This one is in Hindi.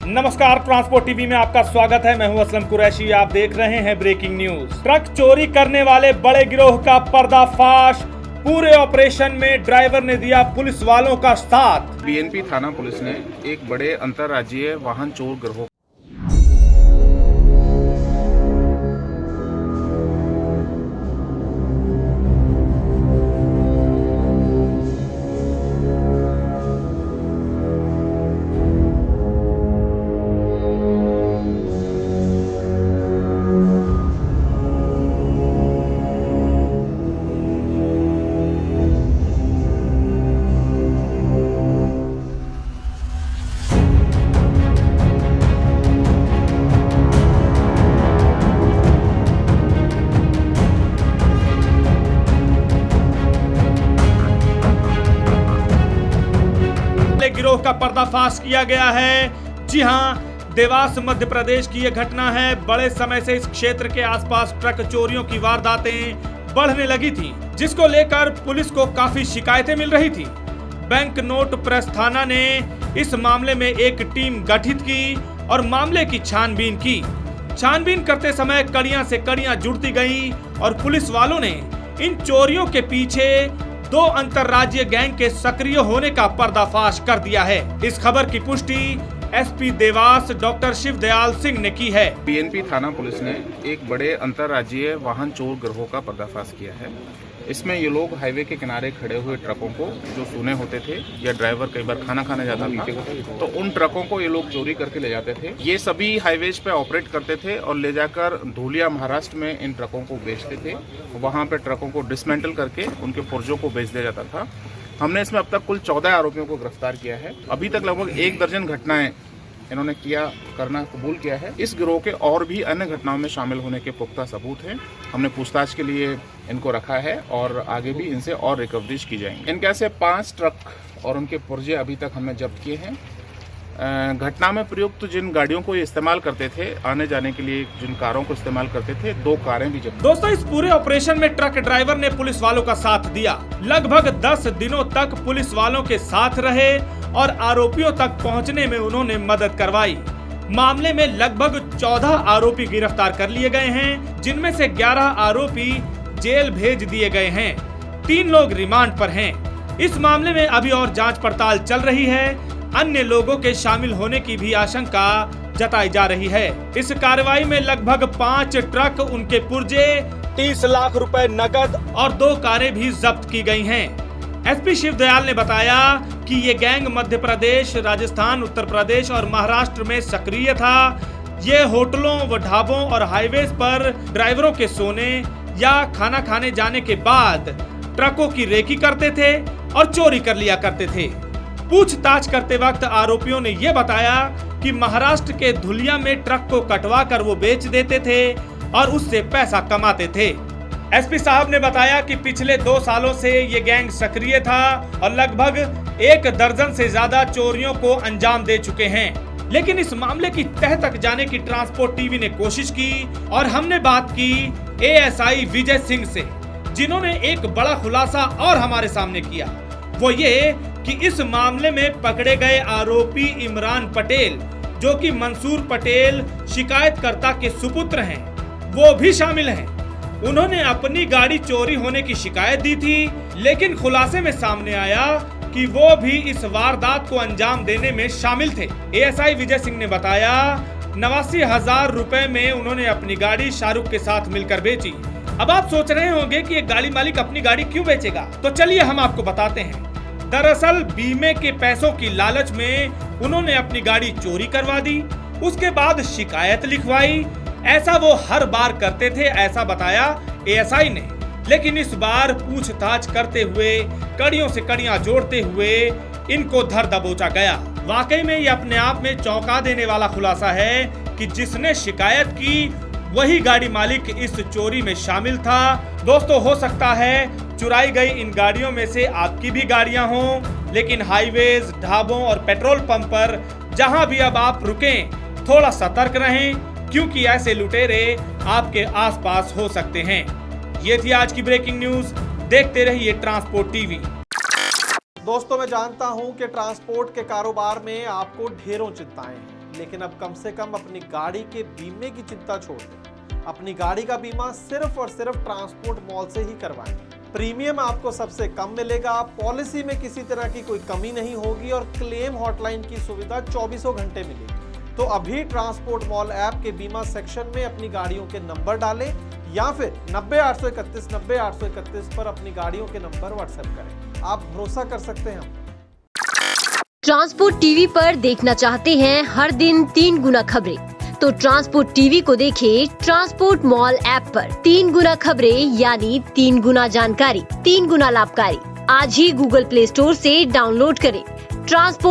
नमस्कार, ट्रांसपोर्ट टीवी में आपका स्वागत है। मैं हूं असलम कुरैशी। आप देख रहे हैं ब्रेकिंग न्यूज। ट्रक चोरी करने वाले बड़े गिरोह का पर्दाफाश। पूरे ऑपरेशन में ड्राइवर ने दिया पुलिस वालों का साथ। बीएनपी थाना पुलिस ने एक बड़े अंतर्राज्यीय वाहन चोर गिरोह गिरोह का पर्दाफाश किया गया है। जी हां, देवास मध्य प्रदेश की यह घटना है। बड़े समय से इस क्षेत्र के आसपास ट्रक चोरियों की वारदातें बढ़ने लगी थी, जिसको लेकर पुलिस को काफी शिकायतें मिल रही थी। बैंक नोट प्रेस थाना ने इस मामले में एक टीम गठित की और मामले की छानबीन की। छानबीन करते समय कड़ियां से कड़ियां जुड़ती गई और पुलिस वालों ने इन चोरियों के पीछे दो अंतर्राज्यीय गैंग के सक्रिय होने का पर्दाफाश कर दिया है। इस खबर की पुष्टि एसपी देवास डॉक्टर शिवदयाल सिंह ने की है। बीएनपी थाना पुलिस ने एक बड़े अंतर्राज्यीय वाहन चोर गिरोह का पर्दाफाश किया है। इसमें ये लोग हाईवे के किनारे खड़े हुए ट्रकों को, जो सूने होते थे या ड्राइवर कई बार खाना खाने जाता था, तो उन ट्रकों को ये लोग चोरी करके ले जाते थे। ये सभी हाईवेज पे ऑपरेट करते थे और ले जाकर धूलिया महाराष्ट्र में इन ट्रकों को बेचते थे। वहाँ पे ट्रकों को डिसमेंटल करके उनके पुर्जों को बेच दिया जाता था। हमने इसमें अब तक कुल 14 आरोपियों को गिरफ्तार किया है। अभी तक लगभग 1 दर्जन घटनाएं इन्होंने करना कबूल किया है। इस गिरोह के और भी अन्य घटनाओं में शामिल होने के पुख्ता सबूत हैं। हमने पूछताछ के लिए इनको रखा है और आगे भी इनसे और रिकवरीज की जाएंगी। इनके से 5 ट्रक और उनके पुर्जे अभी तक हमने जब्त किए हैं। घटना में प्रयुक्त जिन गाड़ियों को ये इस्तेमाल करते थे, आने जाने के लिए जिन कारों को इस्तेमाल करते थे, 2 कारें भी जब्त। दोस्तों, इस पूरे ऑपरेशन में ट्रक ड्राइवर ने पुलिस वालों का साथ दिया। लगभग 10 दिनों तक पुलिस वालों के साथ रहे और आरोपियों तक पहुंचने में उन्होंने मदद करवाई। मामले में लगभग 14 आरोपी गिरफ्तार कर लिए गए हैं, जिनमें से 11 आरोपी जेल भेज दिए गए हैं। 3 लोग रिमांड पर हैं। इस मामले में अभी और जांच पड़ताल चल रही है। अन्य लोगों के शामिल होने की भी आशंका जताई जा रही है। इस कार्रवाई में लगभग 5 ट्रक, उनके पुर्जे, 30 लाख रुपए नकद और 2 कारें भी जब्त की गई हैं। एसपी शिवदयाल ने बताया कि ये गैंग मध्य प्रदेश, राजस्थान, उत्तर प्रदेश और महाराष्ट्र में सक्रिय था। ये होटलों व ढाबों और हाईवेज पर ड्राइवरों के सोने या खाना खाने जाने के बाद ट्रकों की रेकी करते थे और चोरी कर लिया करते थे। पूछताछ करते वक्त आरोपियों ने यह बताया कि महाराष्ट्र के धुलिया में ट्रक को कटवा कर वो बेच देते थे और उससे पैसा कमाते थे। एसपी साहब ने बताया कि पिछले 2 सालों से ये गैंग सक्रिय था और लगभग 1 दर्जन से ज्यादा चोरियों को अंजाम दे चुके हैं। लेकिन इस मामले की तह तक जाने की ट्रांसपोर्ट टीवी ने कोशिश की और हमने बात की एएसआई विजय सिंह से, जिन्होंने एक बड़ा खुलासा और हमारे सामने किया। वो ये कि इस मामले में पकड़े गए आरोपी इमरान पटेल, जो कि मंसूर पटेल शिकायतकर्ता के सुपुत्र हैं, वो भी शामिल हैं। उन्होंने अपनी गाड़ी चोरी होने की शिकायत दी थी, लेकिन खुलासे में सामने आया कि वो भी इस वारदात को अंजाम देने में शामिल थे। एएसआई विजय सिंह ने बताया 89,000 रुपए में उन्होंने अपनी गाड़ी शाहरुख के साथ मिलकर बेची। अब आप सोच रहे होंगे कि एक गाड़ी मालिक अपनी गाड़ी क्यों बेचेगा, तो चलिए हम आपको बताते हैं। दरअसल बीमे के पैसों की लालच में उन्होंने अपनी गाड़ी चोरी करवा दी, उसके बाद शिकायत लिखवाई। ऐसा वो हर बार करते थे, ऐसा बताया एएसआई ने। लेकिन इस बार पूछताछ करते हुए, कड़ियों से कड़ियां जोड़ते हुए इनको धर दबोचा गया। वाकई में ये अपने आप में चौंका देने वाला खुलासा है कि जिसने शिकायत की वही गाड़ी मालिक इस चोरी में शामिल था। दोस्तों, हो सकता है चुराई गई इन गाड़ियों में से आपकी भी गाड़ियां हों, लेकिन हाईवेज, ढाबों और पेट्रोल पंप पर जहां भी अब आप रुकें, थोड़ा सतर्क रहें, क्योंकि ऐसे लुटेरे आपके आसपास हो सकते हैं। ये थी आज की ब्रेकिंग न्यूज। देखते रहिए ट्रांसपोर्ट टीवी। दोस्तों, मैं जानता हूं कि ट्रांसपोर्ट के कारोबार में आपको ढेरों चिंताएं हैं। लेकिन अब कम से कम अपनी गाड़ी के बीमे की चिंता छोड़ दें। अपनी गाड़ी का बीमा सिर्फ और सिर्फ ट्रांसपोर्ट मॉल से ही करवाएं। प्रीमियम आपको सबसे कम मिलेगा, पॉलिसी में किसी तरह की कोई कमी नहीं होगी और क्लेम हॉटलाइन की सुविधा 24 घंटे मिलेगी। तो अभी ट्रांसपोर्ट मॉल ऐप के बीमा सेक्शन में अपनी गाड़ियों के नंबर डालें या फिर 90-831 पर अपनी गाड़ियों के नंबर व्हाट्सएप करें। आप भरोसा कर सकते हैं। ट्रांसपोर्ट टीवी पर देखना चाहते हैं हर दिन 3 गुना खबरें? तो ट्रांसपोर्ट टीवी को देखें ट्रांसपोर्ट मॉल ऐप पर। 3 गुना खबरें यानी 3 गुना जानकारी, 3 गुना लाभकारी। आज ही गूगल प्ले स्टोर से डाउनलोड करें ट्रांसपोर्ट